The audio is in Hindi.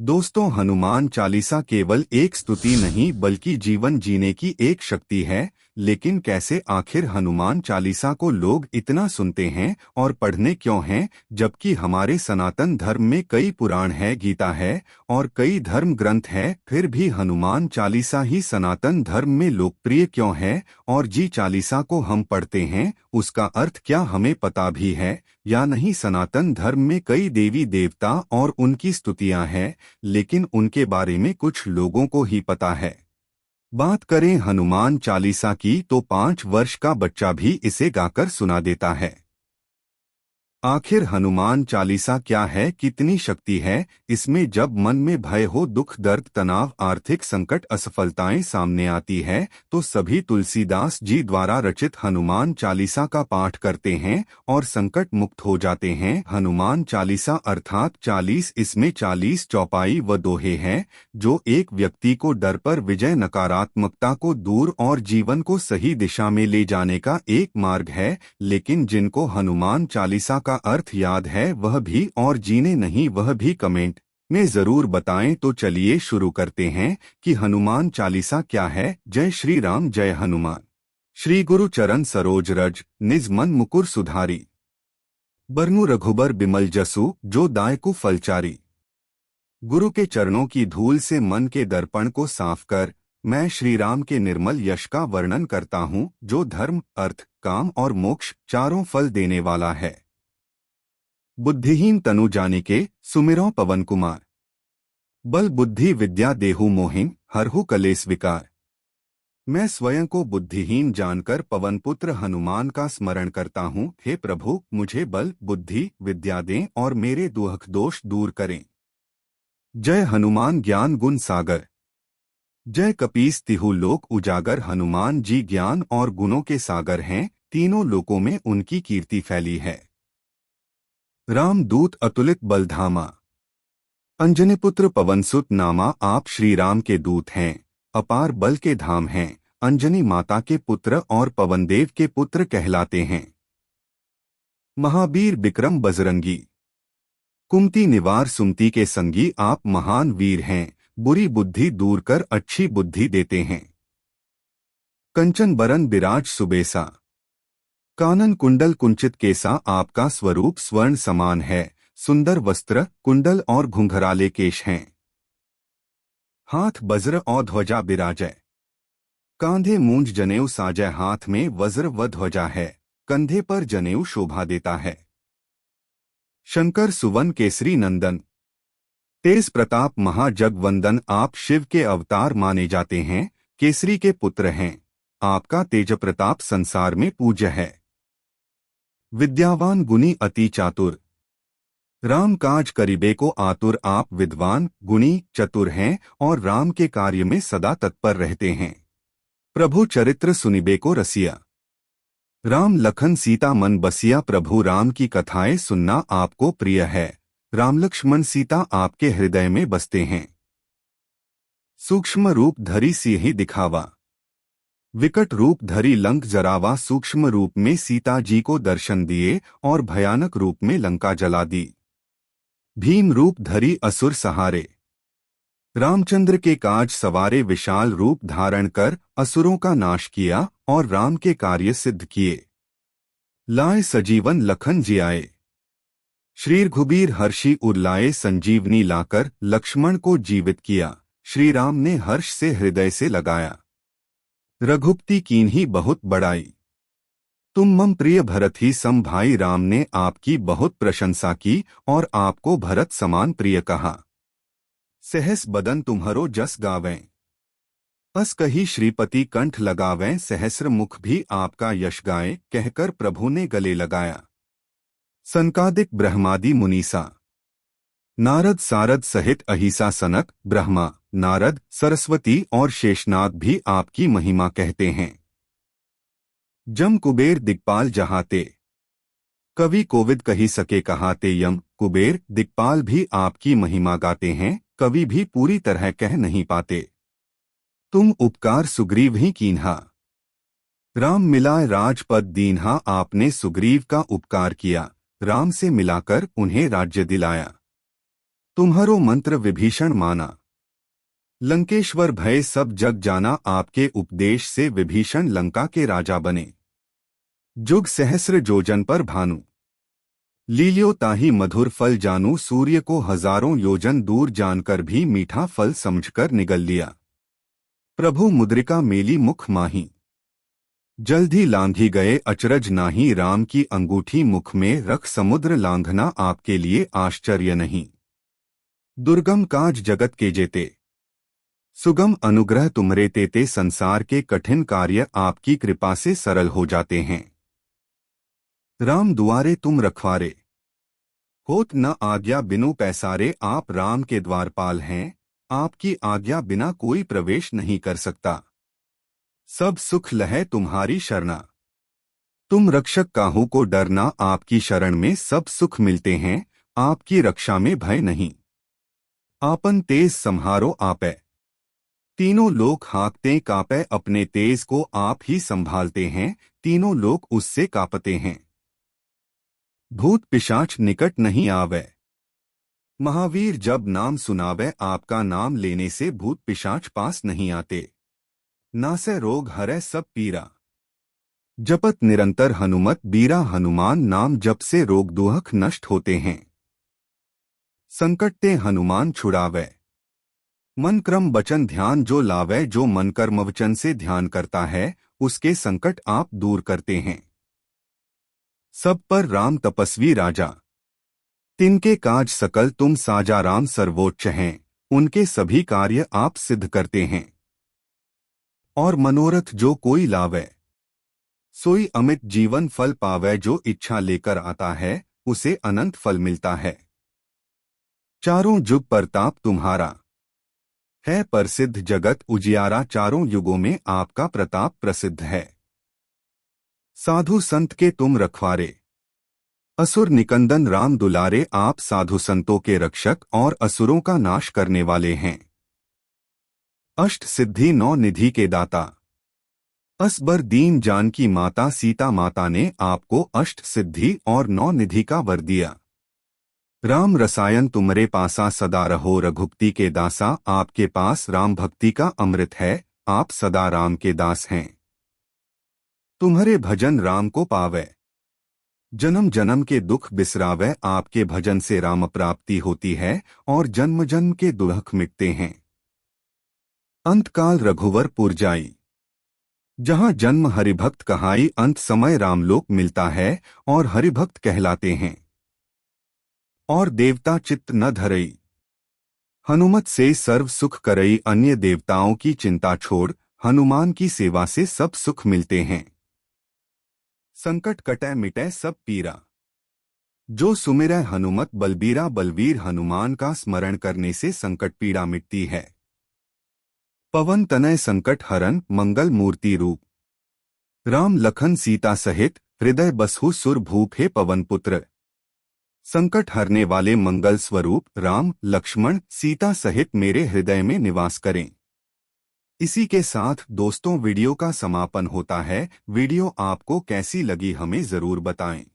दोस्तों, हनुमान चालीसा केवल एक स्तुति नहीं बल्कि जीवन जीने की एक शक्ति है। लेकिन कैसे आखिर हनुमान चालीसा को लोग इतना सुनते हैं और पढ़ने क्यों हैं, जबकि हमारे सनातन धर्म में कई पुराण है, गीता है और कई धर्म ग्रंथ है, फिर भी हनुमान चालीसा ही सनातन धर्म में लोकप्रिय क्यों है? और जी चालीसा को हम पढ़ते हैं, उसका अर्थ क्या हमें पता भी है या नहीं? सनातन धर्म में कई देवी देवता और उनकी स्तुतियां हैं, लेकिन उनके बारे में कुछ लोगों को ही पता है। बात करें हनुमान चालीसा की तो 5 वर्ष का बच्चा भी इसे गाकर सुना देता है। आखिर हनुमान चालीसा क्या है, कितनी शक्ति है इसमें? जब मन में भय हो, दुख दर्द तनाव आर्थिक संकट असफलताएं सामने आती है तो सभी तुलसीदास जी द्वारा रचित हनुमान चालीसा का पाठ करते हैं और संकट मुक्त हो जाते हैं। हनुमान चालीसा अर्थात 40, इसमें 40 चौपाई व दोहे हैं जो एक व्यक्ति को डर पर विजय, नकारात्मकता को दूर और जीवन को सही दिशा में ले जाने का एक मार्ग है। लेकिन जिनको हनुमान चालीसा का अर्थ याद है वह भी और जीने नहीं, वह भी कमेंट में जरूर बताएं। तो चलिए शुरू करते हैं कि हनुमान चालीसा क्या है। जय श्री राम, जय हनुमान। श्री गुरु चरण सरोज रज, निज मन मुकुर सुधारी। बरनु रघुबर बिमल जसु, जो दायकु फलचारी। गुरु के चरणों की धूल से मन के दर्पण को साफ कर मैं श्री राम के निर्मल यश का वर्णन करता हूँ, जो धर्म, अर्थ, काम और मोक्ष चारों फल देने वाला है। बुद्धिहीन तनु जानिके सुमिरौ पवन कुमार। बल बुद्धि विद्या देहु मोहिन, हरहु कलेस विकार। मैं स्वयं को बुद्धिहीन जानकर पवन पुत्र हनुमान का स्मरण करता हूँ। हे प्रभु, मुझे बल बुद्धि विद्या दें और मेरे दुख दोष दूर करें। जय हनुमान ज्ञान गुण सागर। जय कपीस तिहु लोक उजागर। हनुमान जी ज्ञान और गुणों के सागर हैं, तीनों लोकों में उनकी कीर्ति फैली है। राम दूत अतुलित बलधामा। अंजनी पुत्र पवनसुत नामा, आप श्री राम के दूत हैं, अपार बल के धाम हैं। अंजनी माता के पुत्र और पवनदेव के पुत्र कहलाते हैं। महावीर विक्रम बजरंगी। कुमति निवार सुमति के संगी, आप महान वीर हैं, बुरी बुद्धि दूर कर अच्छी बुद्धि देते हैं। कंचन बरन बिराज सुबेसा। कानन कुंडल कुंचित केसा, आपका स्वरूप स्वर्ण समान है। सुंदर वस्त्र कुंडल और घुंघराले केश हैं। हाथ वज्र और ध्वजा बिराजय। कांधे मूंज जनेऊ साजय। हाथ में वज्र व ध्वजा है, कंधे पर जनेऊ शोभा देता है। शंकर सुवन केसरी नंदन। तेज प्रताप महाजगवंदन, आप शिव के अवतार माने जाते हैं, केसरी के पुत्र हैं। आपका तेज प्रताप संसार में पूज्य है। विद्यावान गुणी अति चातुर। राम काज करिबे को आतुर, आप विद्वान गुणी चतुर हैं और राम के कार्य में सदा तत्पर रहते हैं। प्रभु चरित्र सुनिबे को रसिया। राम लखन सीता मन बसिया, प्रभु राम की कथाएं सुनना आपको प्रिय है। राम लक्ष्मण सीता आपके हृदय में बसते हैं। सूक्ष्म रूप धरी सिंह दिखावा। विकट रूप धरी लंक जरावा। सूक्ष्म रूप में सीता जी को दर्शन दिए और भयानक रूप में लंका जला दी। भीम रूप धरी असुर सहारे। रामचंद्र के काज सवारे। विशाल रूप धारण कर असुरों का नाश किया और राम के कार्य सिद्ध किए। लाए सजीवन लखन जियाए। श्री रघुबीर हर्षि उरलाए। संजीवनी लाकर लक्ष्मण को जीवित किया। श्री राम ने हर्ष से हृदय से लगाया। रघुपति कीन्ही बहुत बड़ाई। तुम मम प्रिय भरत ही सम भाई। राम ने आपकी बहुत प्रशंसा की और आपको भरत समान प्रिय कहा। सहस बदन तुम्हरो जस गावें, अस कही श्रीपति कंठ लगावें। सहस्र मुख भी आपका यश गाए, कहकर प्रभु ने गले लगाया। सनकादिक ब्रह्मादि मुनीसा। नारद सारद सहित अहिसा। सनक ब्रह्मा नारद सरस्वती और शेषनाग भी आपकी महिमा कहते हैं। जम कुबेर दिक्पाल जहाते। कवि कोविद कही सके कहाते। यम कुबेर दिक्पाल भी आपकी महिमा गाते हैं, कवि भी पूरी तरह कह नहीं पाते। तुम उपकार सुग्रीव ही कीन्हा। राम मिलाए राजपद दीन्हा। आपने सुग्रीव का उपकार किया, राम से मिलाकर उन्हें राज्य दिलाया। तुम्हारो मंत्र विभीषण माना। लंकेश्वर भय सब जग जाना, आपके उपदेश से विभीषण लंका के राजा बने। जुग सहस्र जोजन पर भानु, लील्यो ताहि मधुर फल जानू, सूर्य को हजारों योजन दूर जानकर भी मीठा फल समझकर निगल लिया। प्रभु मुद्रिका मेली मुख माही, जल्दी लांघी गए अचरज नाही, राम की अंगूठी मुख में रख समुद्र लांघना आपके लिए आश्चर्य नहीं। दुर्गम काज जगत के जेते, सुगम अनुग्रह तुमरे तेते, संसार के कठिन कार्य आपकी कृपा से सरल हो जाते हैं। राम दुआरे तुम रखवारे, होत न आज्ञा बिनु पैसारे, आप राम के द्वारपाल हैं, आपकी आज्ञा बिना कोई प्रवेश नहीं कर सकता। सब सुख लहै तुम्हारी शरणा, तुम रक्षक काहू को डरना, आपकी शरण में सब सुख मिलते हैं, आपकी रक्षा में भय नहीं। आपन तेज संहारो आपै, तीनों लोक हाँकते कांपे, अपने तेज को आप ही संभालते हैं, तीनों लोक उससे कांपते हैं। भूत पिशाच निकट नहीं आवे, महावीर जब नाम सुनावे, आपका नाम लेने से भूत पिशाच पास नहीं आते। नासै रोग हरै सब पीरा, जपत निरंतर हनुमत बीरा, हनुमान नाम जप से रोग दुहक नष्ट होते हैं। संकट ते हनुमान छुड़ावे, मन क्रम वचन ध्यान जो लावे, जो मन कर्म वचन से ध्यान करता है उसके संकट आप दूर करते हैं। सब पर राम तपस्वी राजा, तिनके काज सकल तुम साजा, राम सर्वोच्च हैं, उनके सभी कार्य आप सिद्ध करते हैं। और मनोरथ जो कोई लावे, सोई अमित जीवन फल पावे, जो इच्छा लेकर आता है उसे अनंत फल मिलता है। चारों जुग परताप तुम्हारा, है प्रसिद्ध जगत उजियारा, चारों युगों में आपका प्रताप प्रसिद्ध है। साधु संत के तुम रखवारे, असुर निकंदन राम दुलारे, आप साधु संतों के रक्षक और असुरों का नाश करने वाले हैं। अष्ट सिद्धि नौ निधि के दाता, असबर दीन जानकी माता, सीता माता ने आपको अष्ट सिद्धि और नौ निधि का वर दिया। राम रसायन तुमरे पासा, सदा रहो रघुपति के दासा, आपके पास राम भक्ति का अमृत है, आप सदा राम के दास हैं। तुम्हारे भजन राम को पावे, जन्म जन्म के दुख बिसरावे, आपके भजन से राम प्राप्ति होती है और जन्म जन्म के दुख मिटते हैं। अंतकाल रघुवर पुर जाई, जहाँ जन्म हरिभक्त कहाई, अंत समय रामलोक मिलता है और हरिभक्त कहलाते हैं। और देवता चित्त न धरई, हनुमत से सर्व सुख करई, अन्य देवताओं की चिंता छोड़ हनुमान की सेवा से सब सुख मिलते हैं। संकट कटै मिटै सब पीरा, जो सुमिरै हनुमत बलबीरा, बलवीर हनुमान का स्मरण करने से संकट पीड़ा मिटती है। पवन तनय संकट हरन मंगल मूर्ति रूप, राम लखन सीता सहित हृदय बसहु सुर भूप, हे पवन पुत्र, संकट हरने वाले मंगल स्वरूप राम लक्ष्मण सीता सहित मेरे हृदय में निवास करें। इसी के साथ दोस्तों वीडियो का समापन होता है। वीडियो आपको कैसी लगी हमें जरूर बताएं।